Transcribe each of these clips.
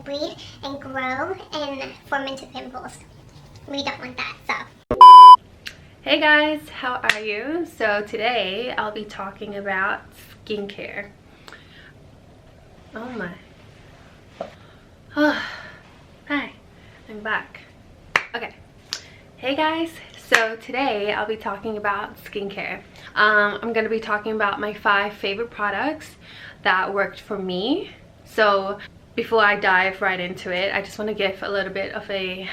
breed and grow and form into pimples. We don't want that, so. Hey guys, how are you? So today I'll be talking about skincare. Oh my. Oh, hi, I'm back. Okay. Hey guys, so today I'll be talking about skincare. I'm going to be talking about my 5 favorite products that worked for me. So before I dive right into it, I just want to give a little bit of a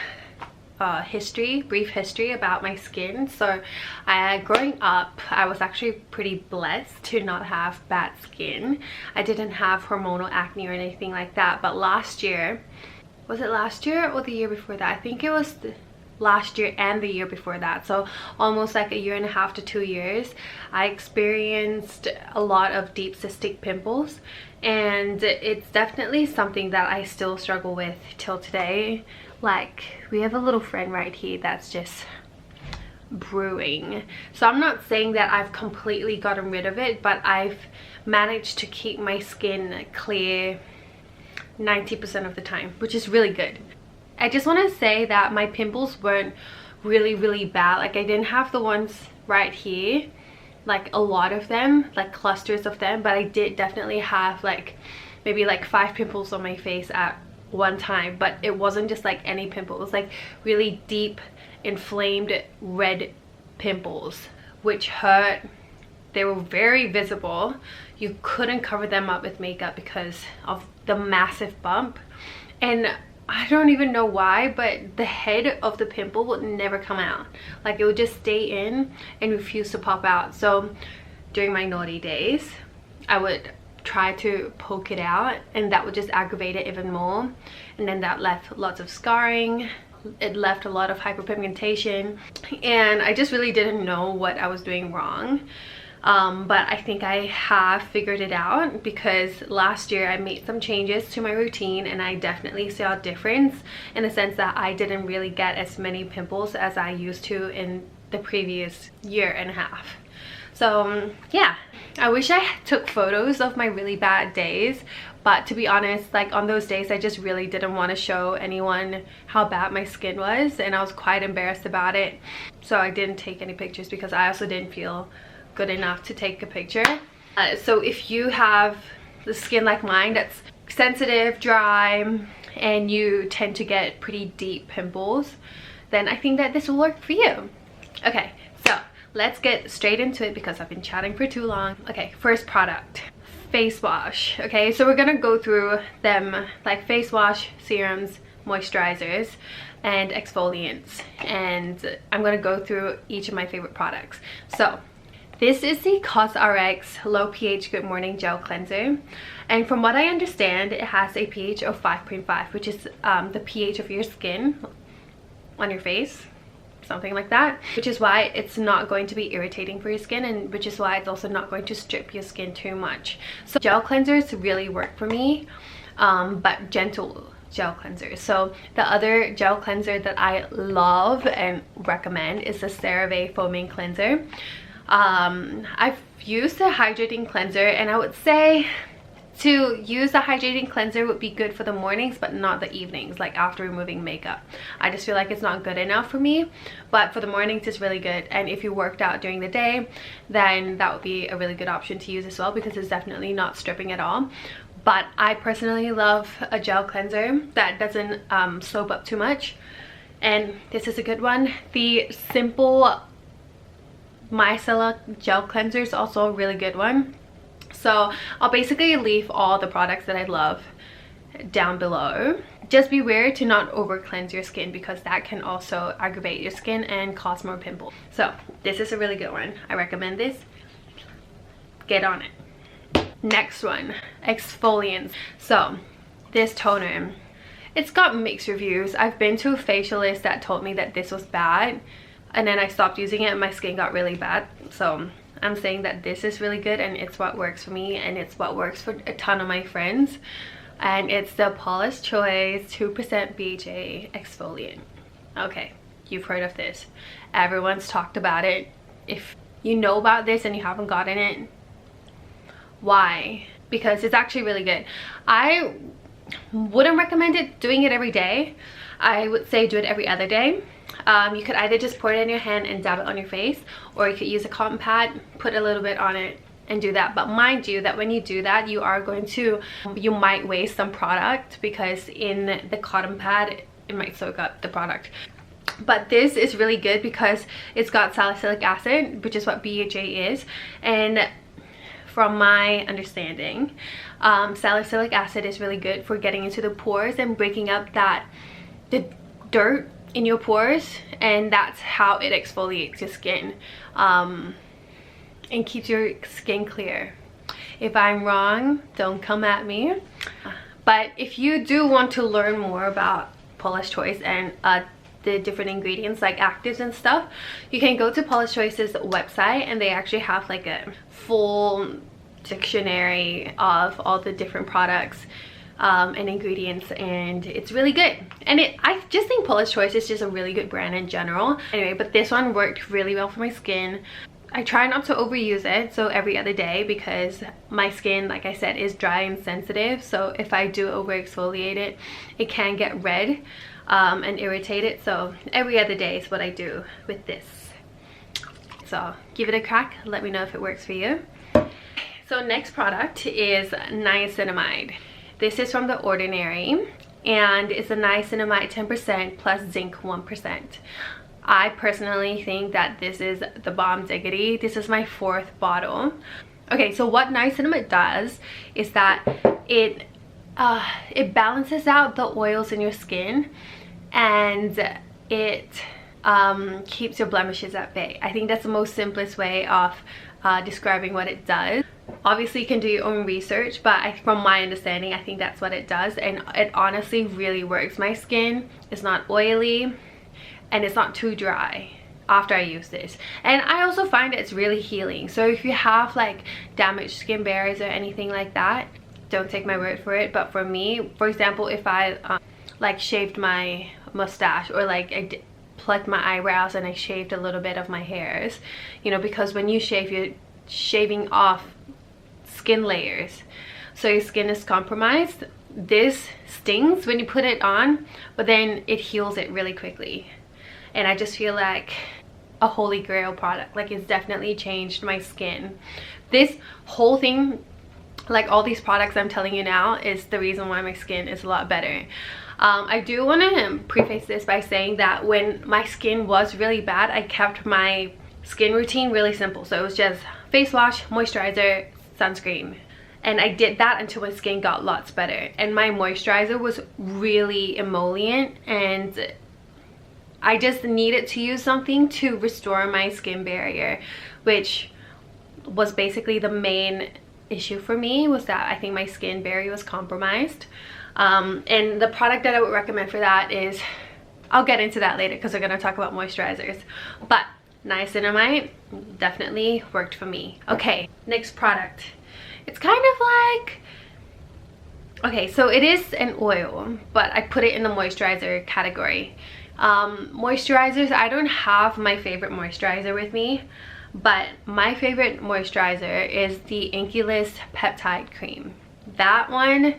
brief history about my skin. So growing up, I was actually pretty blessed to not have bad skin. I didn't have hormonal acne or anything like that, but last year, was it last year or the year before that? I think it was last year and the year before that, so almost like 1.5 years to 2 years, I experienced a lot of deep cystic pimples, and it's definitely something that I still struggle with till today. Like, we have a little friend right here that's just brewing. So I'm not saying that I've completely gotten rid of it, but I've managed to keep my skin clear 90% of the time, which is really good. I just want to say that my pimples weren't really bad. Like, I didn't have the ones right here, like a lot of them, like clusters of them, but I did definitely have like maybe like 5 pimples on my face at one time. But it wasn't just like any pimple, it was like really deep inflamed red pimples, which hurt. They were very visible. You couldn't cover them up with makeup because of the massive bump, and I don't even know why, but the head of the pimple would never come out. Like, it would just stay in and refuse to pop out. So during my naughty days, I would try to poke it out, and that would just aggravate it even more. And then that left lots of scarring. It left a lot of hyperpigmentation, and I just really didn't know what I was doing wrong. But I think I have figured it out, because last year I made some changes to my routine, and I definitely saw a difference in the sense that I didn't really get as many pimples as I used to in the previous 1.5 years. So yeah, I wish I took photos of my really bad days, but to be honest, like on those days I just really didn't want to show anyone how bad my skin was, and I was quite embarrassed about it. So I didn't take any pictures because I also didn't feel good enough to take a picture. So if you have the skin like mine that's sensitive, dry, and you tend to get pretty deep pimples, then I think that this will work for you. Okay, so let's get straight into it because I've been chatting for too long. Okay, first product, face wash. Okay, so we're gonna go through them like face wash, serums, moisturizers, and exfoliants, and I'm gonna go through each of my favorite products. So this is the COSRX Low pH Good Morning Gel Cleanser, and from what I understand, it has a pH of 5.5, which is the pH of your skin on your face, something like that, which is why it's not going to be irritating for your skin, and which is why it's also not going to strip your skin too much. So gel cleansers really work for me, but gentle gel cleanser. So the other gel cleanser that I love and recommend is the CeraVe Foaming Cleanser. I've used a hydrating cleanser, and I would say to use a hydrating cleanser would be good for the mornings but not the evenings, like after removing makeup. I just feel like it's not good enough for me, but for the mornings it's really good. And if you worked out during the day, then that would be a really good option to use as well, because it's definitely not stripping at all. But I personally love a gel cleanser that doesn't soap up too much, and this is a good one. The Simple Micellar Gel Cleanser is also a really good one. So I'll basically leave all the products that I love down below. Just beware to not over cleanse your skin, because that can also aggravate your skin and cause more pimples. So this is a really good one. I recommend this. Get on it. Next one, exfoliants. So this toner, it's got mixed reviews. I've been to a facialist that told me that this was bad, and then I stopped using it and my skin got really bad. So I'm saying that this is really good, and it's what works for me, and it's what works for a ton of my friends. And it's the Paula's Choice 2% BHA exfoliant. Okay, you've heard of this. Everyone's talked about it. If you know about this and you haven't gotten it, why? Because it's actually really good. I wouldn't recommend doing it every day. I would say do it every other day. You could either just pour it in your hand and dab it on your face, or you could use a cotton pad, put a little bit on it and do that. But mind you that when you do that, you might waste some product, because in the cotton pad it might soak up the product. But this is really good because it's got salicylic acid, which is what BHA is, and from my understanding, salicylic acid is really good for getting into the pores and breaking up the dirt in your pores, and that's how it exfoliates your skin and keeps your skin clear. If I'm wrong, don't come at me. But if you do want to learn more about Paula's Choice and the different ingredients like actives and stuff, you can go to Paula's Choice's website, and they actually have like a full dictionary of all the different products and ingredients, and it's really good. And I just think Paula's Choice is just a really good brand in general. Anyway, but this one worked really well for my skin. I try not to overuse it, so every other day, because my skin, like I said, is dry and sensitive. So if I do over exfoliate it, it can get red and irritated. So every other day is what I do with this. So give it a crack, let me know if it works for you. So next product is niacinamide. This is from The Ordinary, and it's a niacinamide 10% plus zinc 1%. I personally think that this is the bomb diggity. This is my 4th bottle. Okay, so what niacinamide does is that it balances out the oils in your skin, and it keeps your blemishes at bay. I think that's the most simplest way of describing what it does. Obviously you can do your own research, but from my understanding, I think that's what it does, and it honestly really works. My skin is not oily and it's not too dry after I use this, and I also find it's really healing. So if you have like damaged skin barriers or anything like that, don't take my word for it, but for me, for example, if I like shaved my mustache, or like I plucked my eyebrows and I shaved a little bit of my hairs, you know, because when you shave, you're shaving off skin layers, so your skin is compromised. This stings when you put it on, but then it heals it really quickly. And I just feel like a holy grail product. Like, it's definitely changed my skin. This whole thing, like all these products I'm telling you now, is the reason why my skin is a lot better. I do want to preface this by saying that when my skin was really bad, I kept my skin routine really simple. So it was just face wash, moisturizer, sunscreen, and I did that until my skin got lots better. And my moisturizer was really emollient, and I just needed to use something to restore my skin barrier, which was basically the main issue for me, was that I think my skin barrier was compromised. And the product that I would recommend for that is, I'll get into that later because we're going to talk about moisturizers, but niacinamide definitely worked for me. Okay, next product. It's kind of like, okay, so it is an oil, but I put it in the moisturizer category. Moisturizers, I don't have my favorite moisturizer with me, but my favorite moisturizer is the Inkey List Peptide Cream. That one,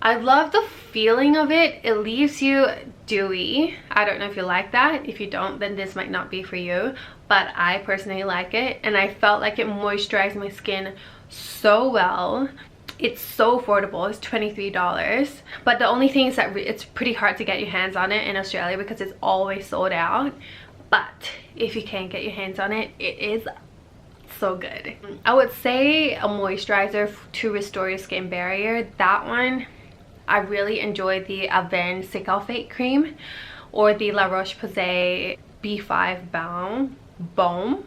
I love the feeling of it. It leaves you dewy. I don't know if you like that. If you don't, then this might not be for you, but I personally like it, and I felt like it moisturized my skin so well. It's so affordable. It's $23, but the only thing is that it's pretty hard to get your hands on it in Australia because it's always sold out. But if you can get your hands on it, it is so good. I would say a moisturizer to restore your skin barrier, that one, I really enjoy the Avène Cicatricate Cream, or the La Roche-Posay B5 Balm.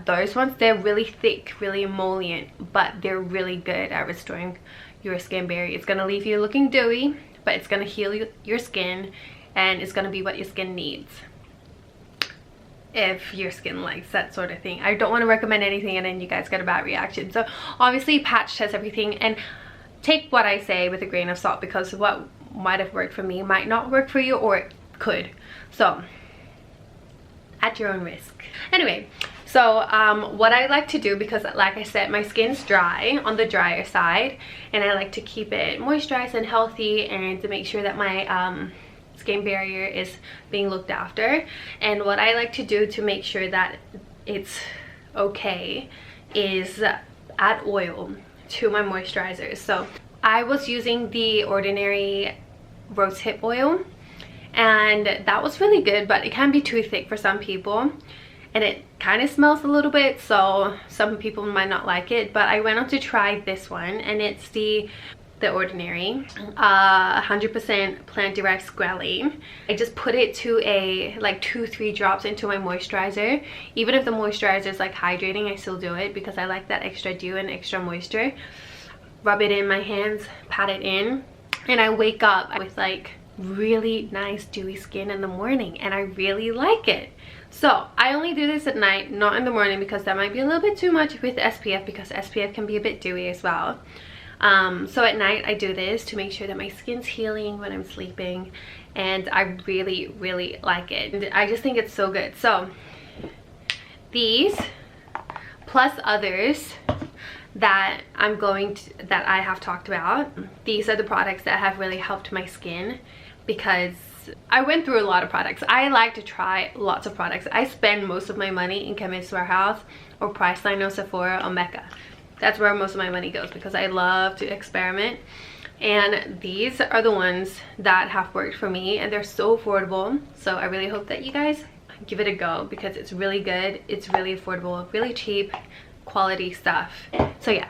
Those ones, they're really thick, really emollient, but they're really good at restoring your skin barrier. It's gonna leave you looking dewy, but it's gonna heal your skin, and it's gonna be what your skin needs, if your skin likes that sort of thing. I don't want to recommend anything and then you guys get a bad reaction. So obviously patch test everything and take what I say with a grain of salt, because what might have worked for me might not work for you, or it could. So at your own risk. Anyway, So what I like to do, because like I said, my skin's dry, on the drier side, and I like to keep it moisturized and healthy, and to make sure that my skin barrier is being looked after. And what I like to do to make sure that it's okay is add oil to my moisturizers. So I was using the Ordinary rosehip oil, and that was really good, but it can be too thick for some people, and it kind of smells a little bit, so some people might not like it. But I went on to try this one, and it's the Ordinary 100% plant derived squalane. I just put it to a like 2-3 drops into my moisturizer. Even if the moisturizer is like hydrating, I still do it because I like that extra dew and extra moisture. Rub it in my hands, pat it in, and I wake up with like really nice dewy skin in the morning, and I really like it. So I only do this at night, not in the morning, because that might be a little bit too much with SPF, because SPF can be a bit dewy as well. So at night I do this to make sure that my skin's healing when I'm sleeping, and I really like it, and I just think it's so good. So these plus others that that I have talked about, these are the products that have really helped my skin, because I went through a lot of products. I like to try lots of products. I spend most of my money in Chemist Warehouse or Priceline or Sephora or Mecca. That's where most of my money goes, because I love to experiment. And these are the ones that have worked for me, and they're so affordable. So I really hope that you guys give it a go, because it's really good, it's really affordable, really cheap, quality stuff. So yeah,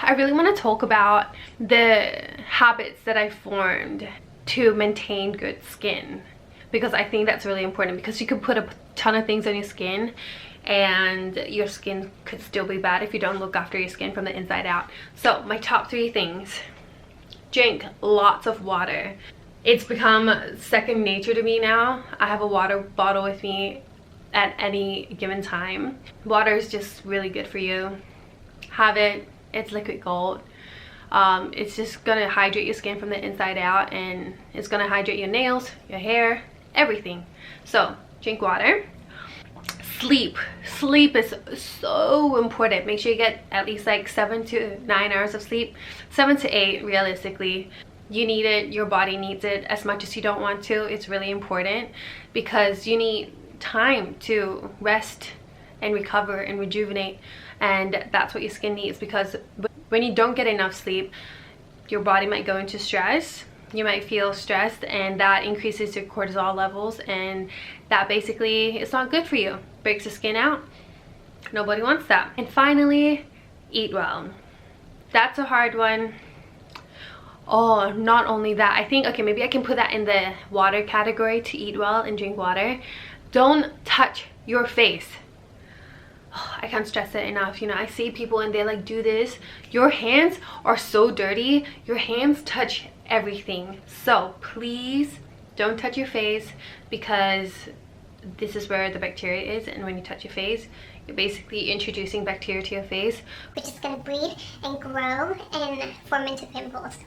I really want to talk about the habits that I formed to maintain good skin, because I think that's really important, because you could put a ton of things on your skin and your skin could still be bad if you don't look after your skin from the inside out. So my top 3 things: drink lots of water. It's become second nature to me now. I have a water bottle with me at any given time. Water is just really good for you. Have it. It's liquid gold. It's just gonna hydrate your skin from the inside out, and it's gonna hydrate your nails, your hair, everything. So drink water. Sleep is so important. Make sure you get at least like 7 to 9 hours of sleep. 7 to 8 realistically. You need it, your body needs it as much as you don't want to. It's really important, because you need time to rest and recover and rejuvenate, and that's what your skin needs. Because when you don't get enough sleep, your body might go into stress. You might feel stressed, and that increases your cortisol levels, and that basically is not good for you. Breaks the skin out. Nobody wants that. And finally, eat well. That's a hard one. Oh, not only that, I think, okay, maybe I can put that in the water category, to eat well and drink water. Don't touch your face. Oh, I can't stress it enough. You know, I see people and they like do this. Your hands are so dirty. Your hands touch everything. So please don't touch your face, because this is where the bacteria is, and when you touch your face, you're basically introducing bacteria to your face, which is going to breed and grow and form into pimples.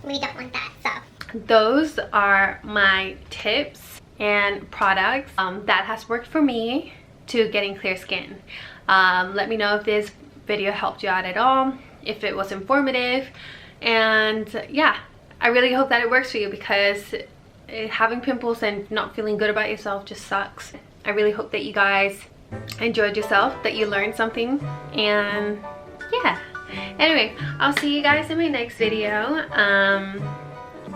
We don't want that. So those are my tips and products that has worked for me to getting clear skin. Let me know if this video helped you out at all, if it was informative, and yeah, I really hope that it works for you, because having pimples and not feeling good about yourself just sucks. I really hope that you guys enjoyed yourself, that you learned something, and yeah. Anyway, I'll see you guys in my next video, and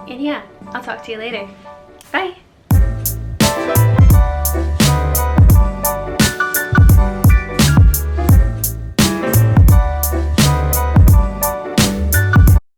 yeah, I'll talk to you later. Bye.